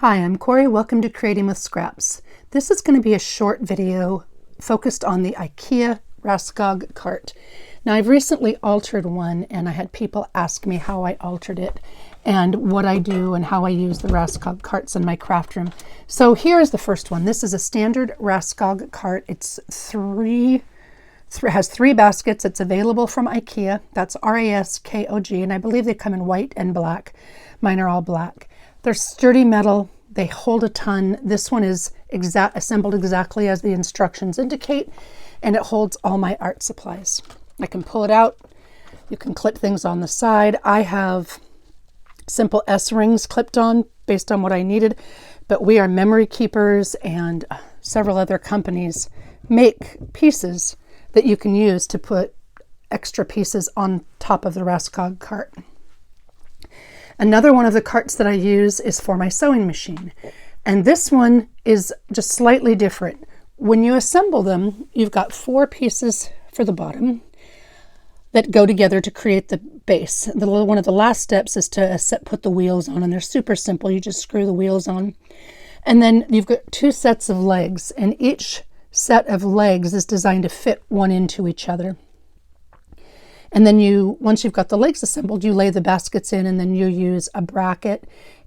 Hi, I'm Corey. Welcome to Creating with Scraps. This is going to be a short video focused on the IKEA Raskog cart. Now, I've recently altered one and I had people ask me how I altered it and what I do and how I use the Raskog carts in my craft room. So here's the first one. This is a standard Raskog cart. It's has three baskets. It's available from IKEA. That's Raskog, and I believe they come in white and black. Mine are all black. They're sturdy metal. They hold a ton. This one is assembled exactly as the instructions indicate, and it holds all my art supplies. I can pull it out. You can clip things on the side. I have simple S-rings clipped on based on what I needed, but we are memory keepers, and several other companies make pieces that you can use to put extra pieces on top of the Raskog cart. Another one of the carts that I use is for my sewing machine. And this one is just slightly different. When you assemble them, you've got four pieces for the bottom that go together to create the base. One of the last steps is to put the wheels on, and they're super simple. You just screw the wheels on. And then you've got two sets of legs, and each set of legs is designed to fit one into each other. And then once you've got the legs assembled, you lay the baskets in, and then you use a bracket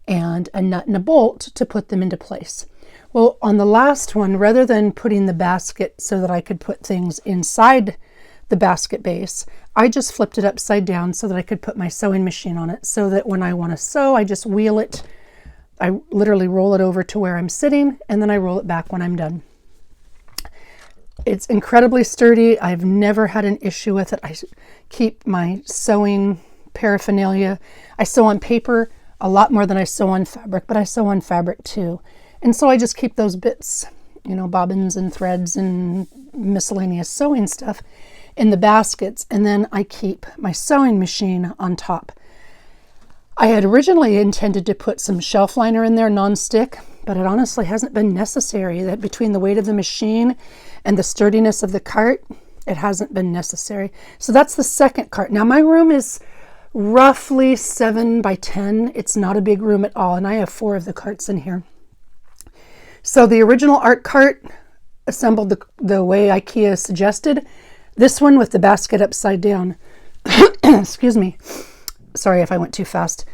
and a nut and a bolt to put them into place. Well, on the last one, rather than putting the basket so that I could put things inside the basket base, I just flipped it upside down so that I could put my sewing machine on it, so that when I want to sew, I just wheel it. I literally roll it over to where I'm sitting, and then I roll it back when I'm done. It's incredibly sturdy. I've never had an issue with it. I keep my sewing paraphernalia. I sew on paper a lot more than I sew on fabric, but I sew on fabric too. And so I just keep those bits, bobbins and threads and miscellaneous sewing stuff in the baskets. And then I keep my sewing machine on top. I had originally intended to put some shelf liner in there, non-stick, but it honestly hasn't been necessary. That between the weight of the machine and the sturdiness of the cart, it hasn't been necessary. So that's the second cart. Now my room is roughly 7 by 10. It's not a big room at all, and I have 4 of the carts in here. So the original art cart assembled the way IKEA suggested. This one with the basket upside down. Excuse me. Sorry if I went too fast.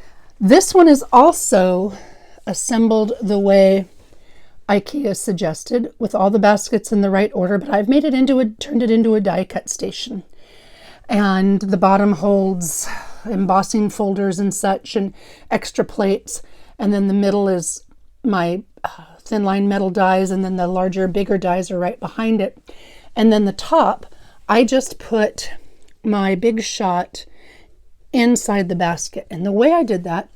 This one is also assembled the way IKEA suggested, with all the baskets in the right order, but I've turned it into a die cut station. And the bottom holds embossing folders and such, and extra plates. And then the middle is my thin line metal dies, and then the larger, bigger dies are right behind it. And then the top, I just put my Big Shot inside the basket. And the way I did that,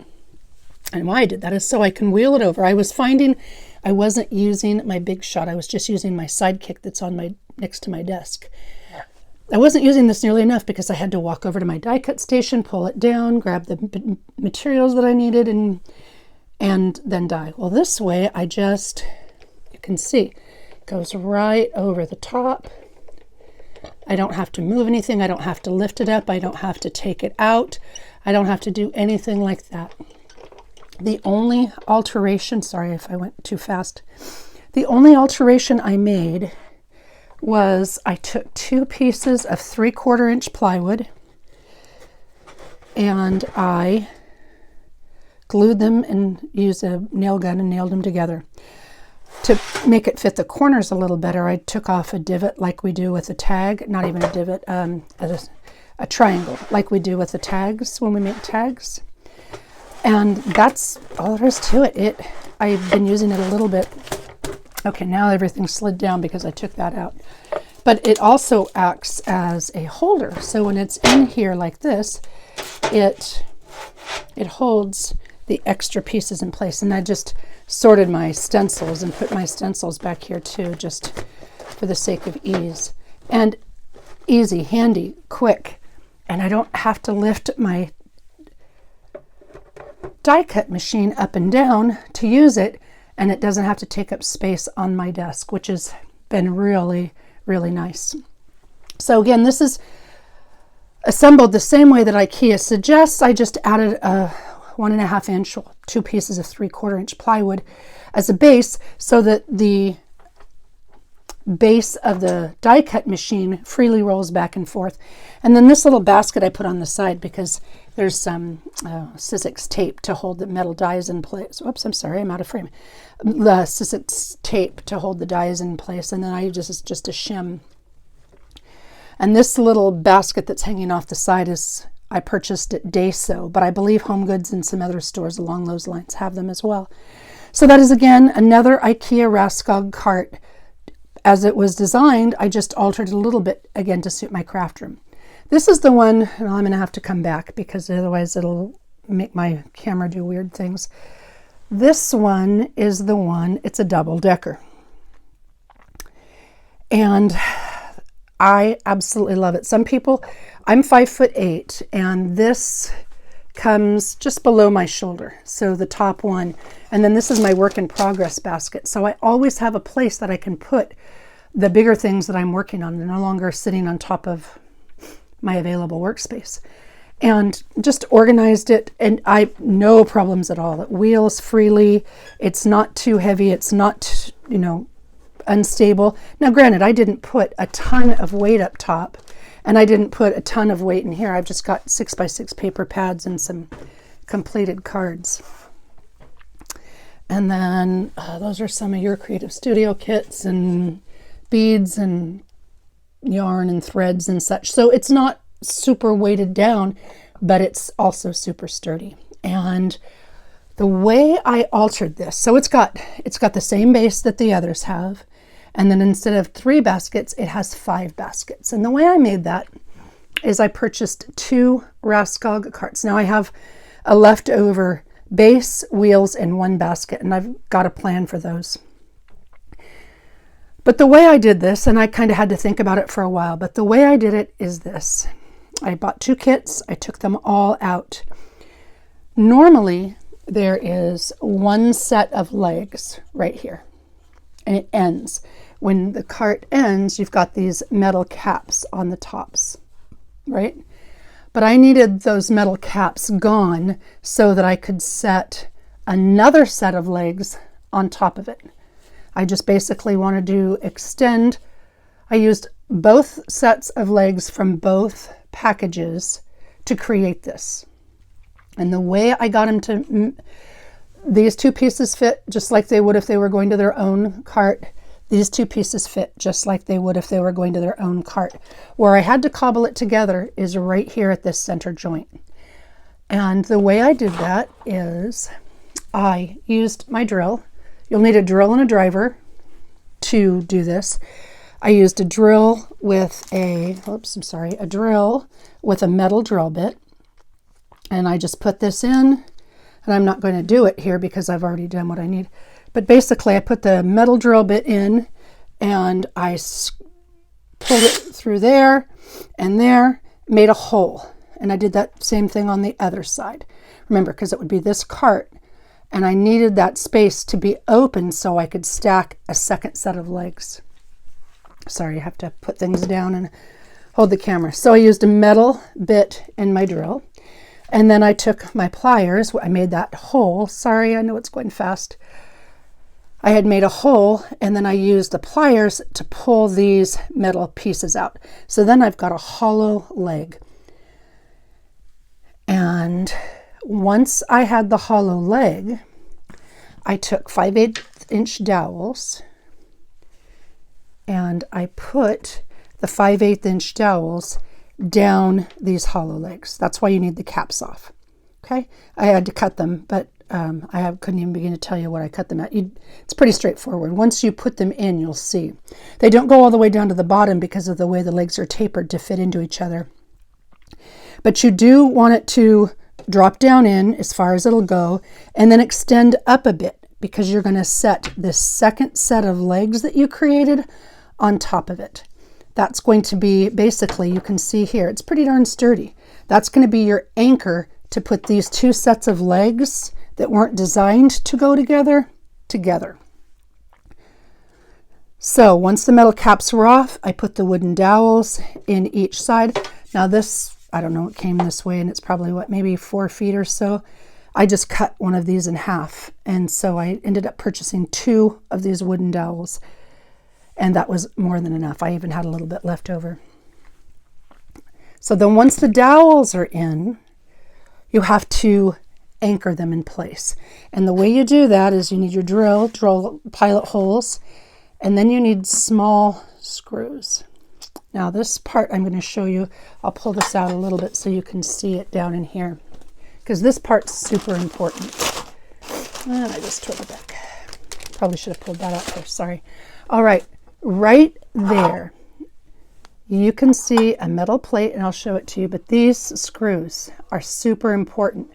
and why I did that, is so I can wheel it over. I was finding I wasn't using my Big Shot. I was just using my Sidekick that's next to my desk. I wasn't using this nearly enough because I had to walk over to my die cut station, pull it down, grab the materials that I needed, and then die. Well, this way you can see, it goes right over the top. I don't have to move anything. I don't have to lift it up. I don't have to take it out. I don't have to do anything like that. The only alteration, sorry if I went too fast, the only alteration I made was I took 2 pieces of 3/4 inch plywood and I glued them and used a nail gun and nailed them together. To make it fit the corners a little better, I took off a divot like we do with a tag, not even a divot, a triangle like we do with the tags when we make tags. And that's all there is to it. I've been using it a little bit. Okay, now everything slid down because I took that out. But it also acts as a holder. So when it's in here like this, it holds the extra pieces in place. And I just sorted my stencils and put my stencils back here too, just for the sake of ease. And easy, handy, quick. And I don't have to lift my die cut machine up and down to use it, and it doesn't have to take up space on my desk, which has been really, really nice. So again, this is assembled the same way that IKEA suggests. I just added 1.5 inch, 2 pieces of 3/4 inch plywood as a base, so that the base of the die cut machine freely rolls back and forth. And then this little basket I put on the side because there's some Sizzix tape to hold the metal dies in place. Oops, I'm sorry, I'm out of frame. The Sizzix tape to hold the dies in place, and then I just a shim. And this little basket that's hanging off the side I purchased at Dayso, but I believe Home Goods and some other stores along those lines have them as well. So that is, again, another IKEA Raskog cart. As it was designed, I just altered it a little bit, again, to suit my craft room. This is the one, and I'm going to have to come back because otherwise it'll make my camera do weird things. This one is the one, it's a double decker. And I absolutely love it. Some people, I'm 5'8", and this comes just below my shoulder. So the top one, and then this is my work in progress basket. So I always have a place that I can put the bigger things that I'm working on. They're no longer sitting on top of my available workspace. And just organized it, and no problems at all. It wheels freely. It's not too heavy. It's not, unstable. Now, granted, I didn't put a ton of weight up top, and I didn't put a ton of weight in here. I've just got 6x6 paper pads and some completed cards. And then those are some of your Creative Studio kits and beads and yarn and threads and such. So it's not super weighted down, but it's also super sturdy. And the way I altered this, so it's got the same base that the others have, and then instead of 3 baskets, it has 5 baskets. And the way I made that is I purchased 2 Raskog carts. Now I have a leftover base, wheels, and 1 basket, and I've got a plan for those. But the way I did this, and I kind of had to think about it for a while, but the way I did it is this. I bought 2 kits. I took them all out. Normally, there is 1 set of legs right here, and it ends. When the cart ends, you've got these metal caps on the tops, right? But I needed those metal caps gone so that I could set another set of legs on top of it. I just basically wanted to extend. I used both sets of legs from both packages to create this. And the way I got them to, these 2 pieces fit just like they would if they were going to their own cart. These 2 pieces fit just like they would if they were going to their own cart. Where I had to cobble it together is right here at this center joint. And the way I did that is I used my drill. You'll need a drill and a driver to do this. I used a drill with a drill with a metal drill bit. And I just put this in, and I'm not going to do it here because I've already done what I need. But basically I put the metal drill bit in, and I pulled it through there and there, made a hole. And I did that same thing on the other side. Remember, because it would be this cart, and I needed that space to be open so I could stack a second set of legs. Sorry, I have to put things down and hold the camera. So I used a metal bit in my drill, and then I took my pliers. I made that hole. Sorry, I know it's going fast. I had made a hole, and then I used the pliers to pull these metal pieces out. So then I've got a hollow leg. And once I had the hollow leg, I took 5/8 inch dowels, and I put the 5/8 inch dowels down these hollow legs. That's why you need the caps off. Okay, I had to cut them, but couldn't even begin to tell you what I cut them at. It's pretty straightforward. Once you put them in, you'll see. They don't go all the way down to the bottom because of the way the legs are tapered to fit into each other. But you do want it to drop down in as far as it'll go, and then extend up a bit because you're going to set this second set of legs that you created on top of it. That's going to be, basically, you can see here, it's pretty darn sturdy. That's going to be your anchor to put these 2 sets of legs that weren't designed to go together. So once the metal caps were off, I put the wooden dowels in each side. Now this, I don't know, it came this way, and it's probably maybe 4 feet or so. I just cut one of these in half. And so I ended up purchasing 2 of these wooden dowels. And that was more than enough. I even had a little bit left over. So then once the dowels are in, you have to anchor them in place. And the way you do that is you need your drill pilot holes, and then you need small screws. Now this part I'm going to show you, I'll pull this out a little bit so you can see it down in here, because this part's super important. And I just tore it back. Probably should have pulled that out first, sorry. All right, right there, you can see a metal plate, and I'll show it to you, but these screws are super important.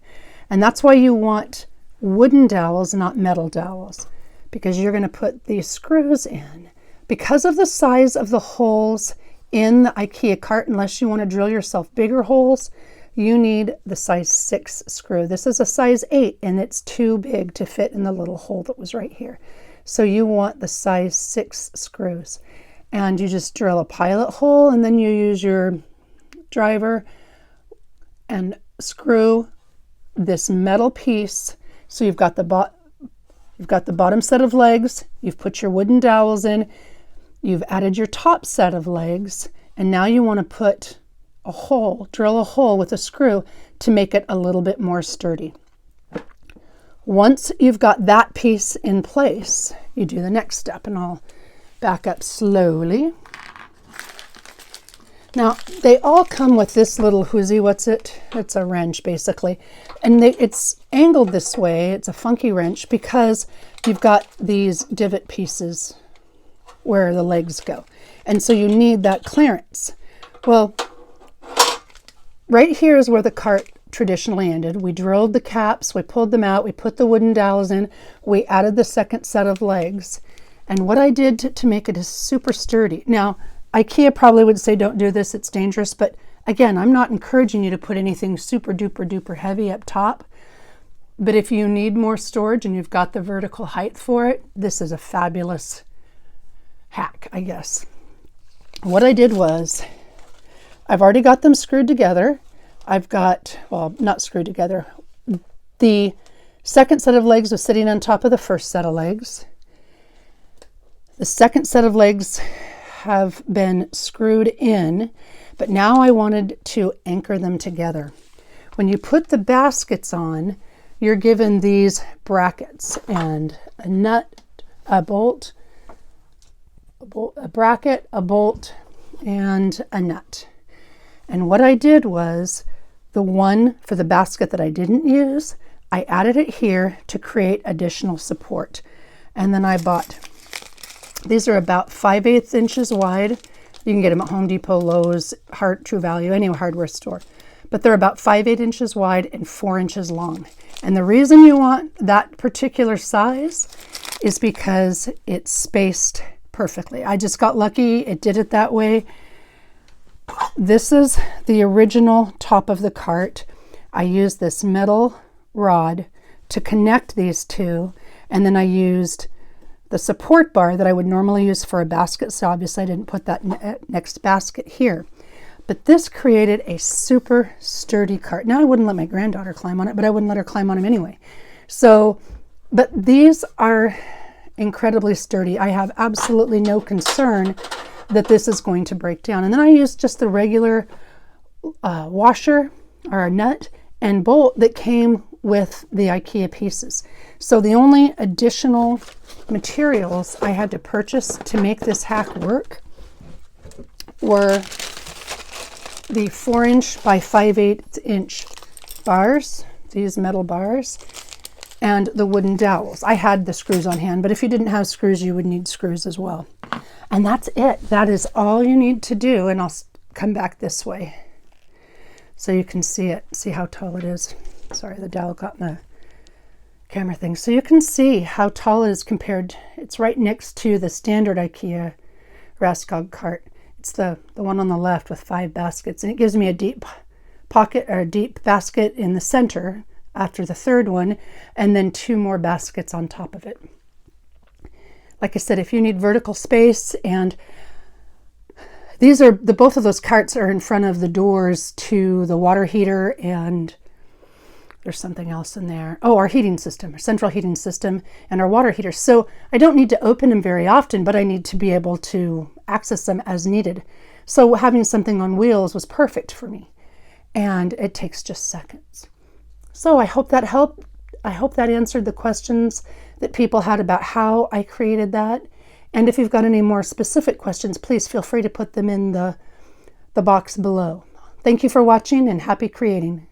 And that's why you want wooden dowels, not metal dowels, because you're going to put these screws in. Because of the size of the holes in the IKEA cart, unless you want to drill yourself bigger holes, you need the size 6 screw. This is a size 8, and it's too big to fit in the little hole that was right here. So you want the size 6 screws. And you just drill a pilot hole, and then you use your driver and screw this metal piece. So you've got the bottom set of legs, you've put your wooden dowels in, you've added your top set of legs, and now you want to put a hole, drill a hole with a screw to make it a little bit more sturdy. Once you've got that piece in place, you do the next step, and I'll back up slowly. Now, they all come with this little hoosie. What's it? It's a wrench, basically. And it's angled this way. It's a funky wrench because you've got these divot pieces where the legs go. And so you need that clearance. Well, right here is where the cart traditionally ended. We drilled the caps, we pulled them out, we put the wooden dowels in, we added the second set of legs. And what I did to make it is super sturdy. Now, IKEA probably would say don't do this, it's dangerous, but again, I'm not encouraging you to put anything super duper duper heavy up top. But if you need more storage and you've got the vertical height for it, this is a fabulous hack, I guess. What I did was, I've already got them screwed together. I've got, well, not screwed together. The second set of legs was sitting on top of the first set of legs. The second set of legs have been screwed in, but now I wanted to anchor them together. When you put the baskets on, you're given these brackets and a nut, a bolt, a bracket, a bolt, and a nut. And what I did was, the one for the basket that I didn't use, I added it here to create additional support. And then I bought, these are about 5/8 inches wide. You can get them at Home Depot, Lowe's, True Value, any hardware store. But they're about 5/8 inches wide and 4 inches long. And the reason you want that particular size is because it's spaced perfectly. I just got lucky, it did it that way. This is the original top of the cart. I used this metal rod to connect these two, and then I used the support bar that I would normally use for a basket, so obviously I didn't put that next basket here. But this created a super sturdy cart. Now I wouldn't let my granddaughter climb on it, but I wouldn't let her climb on them anyway. So, but these are incredibly sturdy. I have absolutely no concern that this is going to break down. And then I used just the regular washer or a nut and bolt that came with the IKEA pieces. So the only additional materials I had to purchase to make this hack work were the 4" by 5/8 inch bars, these metal bars, and the wooden dowels. I had the screws on hand, but if you didn't have screws, you would need screws as well. And that's it. That is all you need to do. And I'll come back this way so you can see it, see how tall it is. Sorry, the dowel got in the camera thing. So you can see how tall it is compared. It's right next to the standard IKEA Raskog cart. It's the one on the left with 5 baskets. And it gives me a deep pocket or a deep basket in the center after the third one, and then 2 more baskets on top of it. Like I said, if you need vertical space, and these are both of those carts are in front of the doors to the water heater and There's something else in there. Oh, our heating system, our central heating system, and our water heater. So I don't need to open them very often, but I need to be able to access them as needed. So having something on wheels was perfect for me. And it takes just seconds. So I hope that helped. I hope that answered the questions that people had about how I created that. And if you've got any more specific questions, please feel free to put them in the box below. Thank you for watching and happy creating.